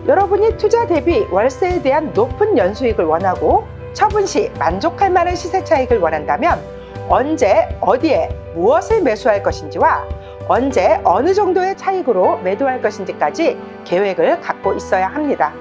여러분이 투자 대비 월세에 대한 높은 연수익을 원하고 처분 시 만족할 만한 시세 차익을 원한다면 언제, 어디에, 무엇을 매수할 것인지와 언제, 어느 정도의 차익으로 매도할 것인지까지 계획을 갖고 있어야 합니다.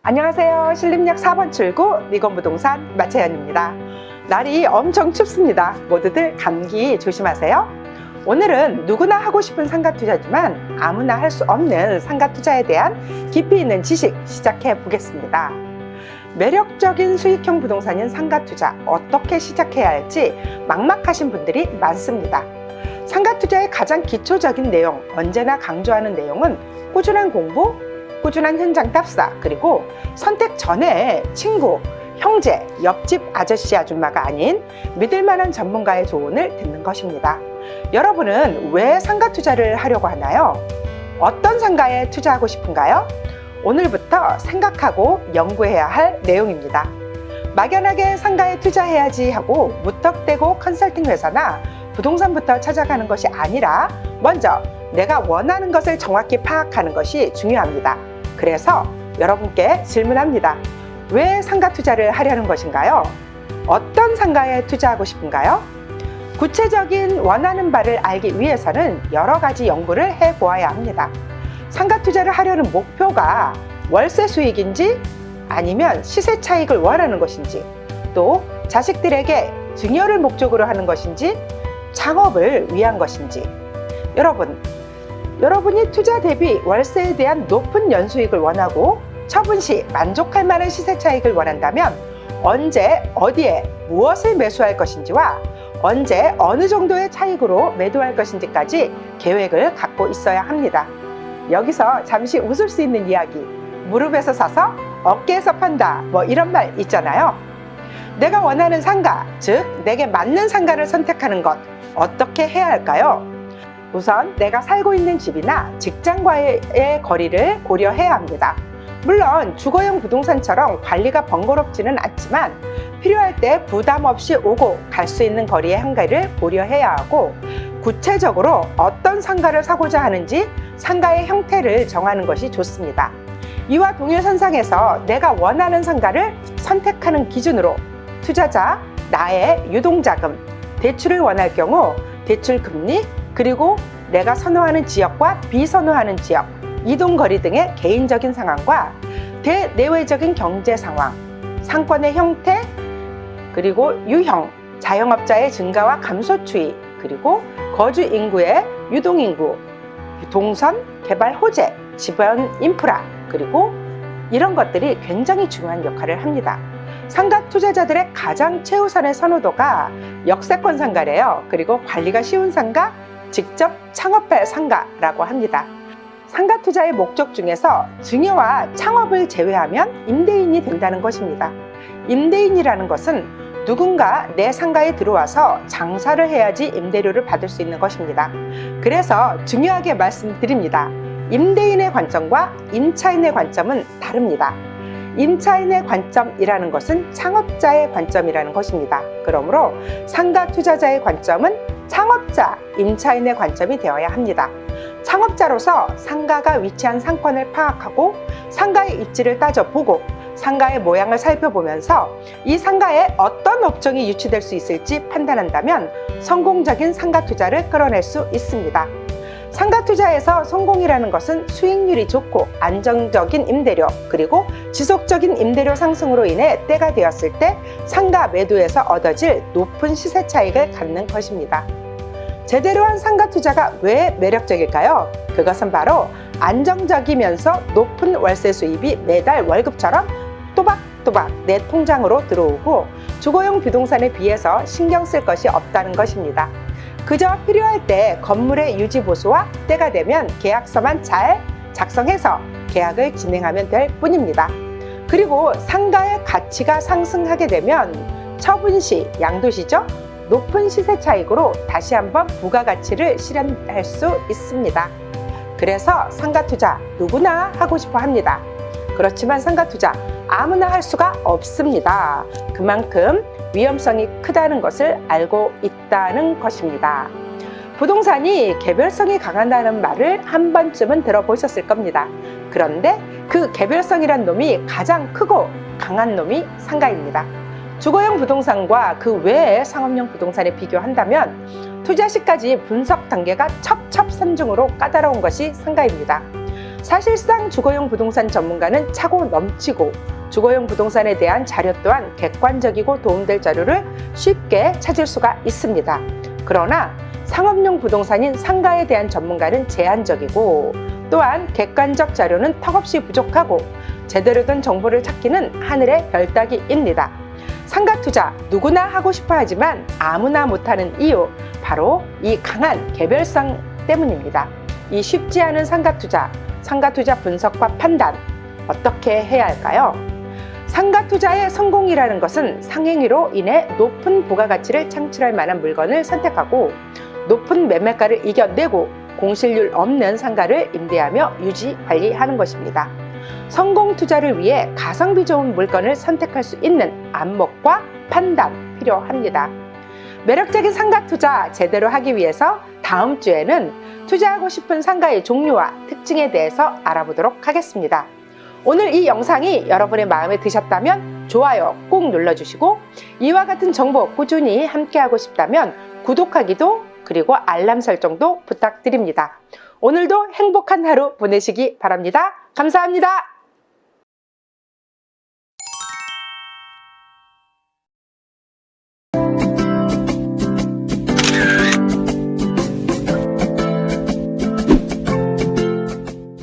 안녕하세요. 신림역 4번 출구 미건부동산 마채연입니다. 날이 엄청 춥습니다. 모두들 감기 조심하세요. 오늘은 누구나 하고 싶은 상가 투자지만 아무나 할 수 없는 상가 투자에 대한 깊이 있는 지식 시작해 보겠습니다. 매력적인 수익형 부동산인 상가 투자 어떻게 시작해야 할지 막막하신 분들이 많습니다. 상가 투자의 가장 기초적인 내용, 언제나 강조하는 내용은 꾸준한 공부, 꾸준한 현장 답사, 그리고 선택 전에 친구, 형제, 옆집 아저씨 아줌마가 아닌 믿을만한 전문가의 조언을 듣는 것입니다. 여러분은 왜 상가 투자를 하려고 하나요? 어떤 상가에 투자하고 싶은가요? 오늘부터 생각하고 연구해야 할 내용입니다. 막연하게 상가에 투자해야지 하고 무턱대고 컨설팅 회사나 부동산부터 찾아가는 것이 아니라 먼저 내가 원하는 것을 정확히 파악하는 것이 중요합니다. 그래서 여러분께 질문합니다. 왜 상가 투자를 하려는 것인가요? 어떤 상가에 투자하고 싶은가요? 구체적인 원하는 바를 알기 위해서는 여러 가지 연구를 해보아야 합니다. 상가 투자를 하려는 목표가 월세 수익인지 아니면 시세 차익을 원하는 것인지, 또 자식들에게 증여를 목적으로 하는 것인지 창업을 위한 것인지, 여러분이 투자 대비 월세에 대한 높은 연수익을 원하고 처분 시 만족할 만한 시세 차익을 원한다면 언제, 어디에, 무엇을 매수할 것인지와 언제, 어느 정도의 차익으로 매도할 것인지까지 계획을 갖고 있어야 합니다. 여기서 잠시 웃을 수 있는 이야기, 무릎에서 사서 어깨에서 판다, 이런 말 있잖아요. 내가 원하는 상가, 즉 내게 맞는 상가를 선택하는 것, 어떻게 해야 할까요? 우선 내가 살고 있는 집이나 직장과의 거리를 고려해야 합니다. 물론 주거용 부동산처럼 관리가 번거롭지는 않지만 필요할 때 부담 없이 오고 갈 수 있는 거리의 한가를 고려해야 하고, 구체적으로 어떤 상가를 사고자 하는지 상가의 형태를 정하는 것이 좋습니다. 이와 동일선상에서 내가 원하는 상가를 선택하는 기준으로 투자자, 나의 유동자금, 대출을 원할 경우 대출 금리, 그리고 내가 선호하는 지역과 비선호하는 지역, 이동거리 등의 개인적인 상황과 대내외적인 경제 상황, 상권의 형태, 그리고 유형, 자영업자의 증가와 감소 추이, 그리고 거주 인구의 유동인구, 동선, 개발 호재, 지번 인프라, 그리고 이런 것들이 굉장히 중요한 역할을 합니다. 상가 투자자들의 가장 최우선의 선호도가 역세권 상가래요. 그리고 관리가 쉬운 상가, 직접 창업할 상가라고 합니다. 상가 투자의 목적 중에서 증여와 창업을 제외하면 임대인이 된다는 것입니다. 임대인이라는 것은 누군가 내 상가에 들어와서 장사를 해야지 임대료를 받을 수 있는 것입니다. 그래서 중요하게 말씀드립니다. 임대인의 관점과 임차인의 관점은 다릅니다. 임차인의 관점이라는 것은 창업자의 관점이라는 것입니다. 그러므로 상가 투자자의 관점은 창업자, 임차인의 관점이 되어야 합니다. 창업자로서 상가가 위치한 상권을 파악하고 상가의 입지를 따져보고 상가의 모양을 살펴보면서 이 상가에 어떤 업종이 유치될 수 있을지 판단한다면 성공적인 상가 투자를 끌어낼 수 있습니다. 상가 투자에서 성공이라는 것은 수익률이 좋고 안정적인 임대료, 그리고 지속적인 임대료 상승으로 인해 때가 되었을 때 상가 매도에서 얻어질 높은 시세 차익을 갖는 것입니다. 제대로 한 상가 투자가 왜 매력적일까요? 그것은 바로 안정적이면서 높은 월세 수입이 매달 월급처럼 또박또박 내 통장으로 들어오고 주거용 부동산에 비해서 신경 쓸 것이 없다는 것입니다. 그저 필요할 때 건물의 유지 보수와 때가 되면 계약서만 잘 작성해서 계약을 진행하면 될 뿐입니다. 그리고 상가의 가치가 상승하게 되면 처분 시, 양도시죠? 높은 시세 차익으로 다시 한번 부가가치를 실현할 수 있습니다. 그래서 상가 투자 누구나 하고 싶어 합니다. 그렇지만 상가 투자 아무나 할 수가 없습니다. 그만큼 위험성이 크다는 것을 알고 있다는 것입니다. 부동산이 개별성이 강하다는 말을 한 번쯤은 들어보셨을 겁니다. 그런데 그 개별성이란 놈이 가장 크고 강한 놈이 상가입니다. 주거용 부동산과 그 외의 상업용 부동산에 비교한다면 투자 시까지 분석 단계가 첩첩산중으로 까다로운 것이 상가입니다. 사실상 주거용 부동산 전문가는 차고 넘치고 주거용 부동산에 대한 자료 또한 객관적이고 도움될 자료를 쉽게 찾을 수가 있습니다. 그러나 상업용 부동산인 상가에 대한 전문가는 제한적이고 또한 객관적 자료는 턱없이 부족하고 제대로 된 정보를 찾기는 하늘의 별 따기입니다. 상가 투자 누구나 하고 싶어 하지만 아무나 못하는 이유, 바로 이 강한 개별성 때문입니다. 이 쉽지 않은 상가 투자 분석과 판단 어떻게 해야 할까요? 상가 투자의 성공이라는 것은 상행위로 인해 높은 부가가치를 창출할 만한 물건을 선택하고 높은 매매가를 이겨내고 공실률 없는 상가를 임대하며 유지 관리하는 것입니다. 성공 투자를 위해 가성비 좋은 물건을 선택할 수 있는 안목과 판단 필요합니다. 매력적인 상가 투자 제대로 하기 위해서 다음 주에는 투자하고 싶은 상가의 종류와 특징에 대해서 알아보도록 하겠습니다. 오늘 이 영상이 여러분의 마음에 드셨다면 좋아요 꼭 눌러주시고 이와 같은 정보 꾸준히 함께하고 싶다면 구독하기도 그리고 알람 설정도 부탁드립니다. 오늘도 행복한 하루 보내시기 바랍니다. 감사합니다.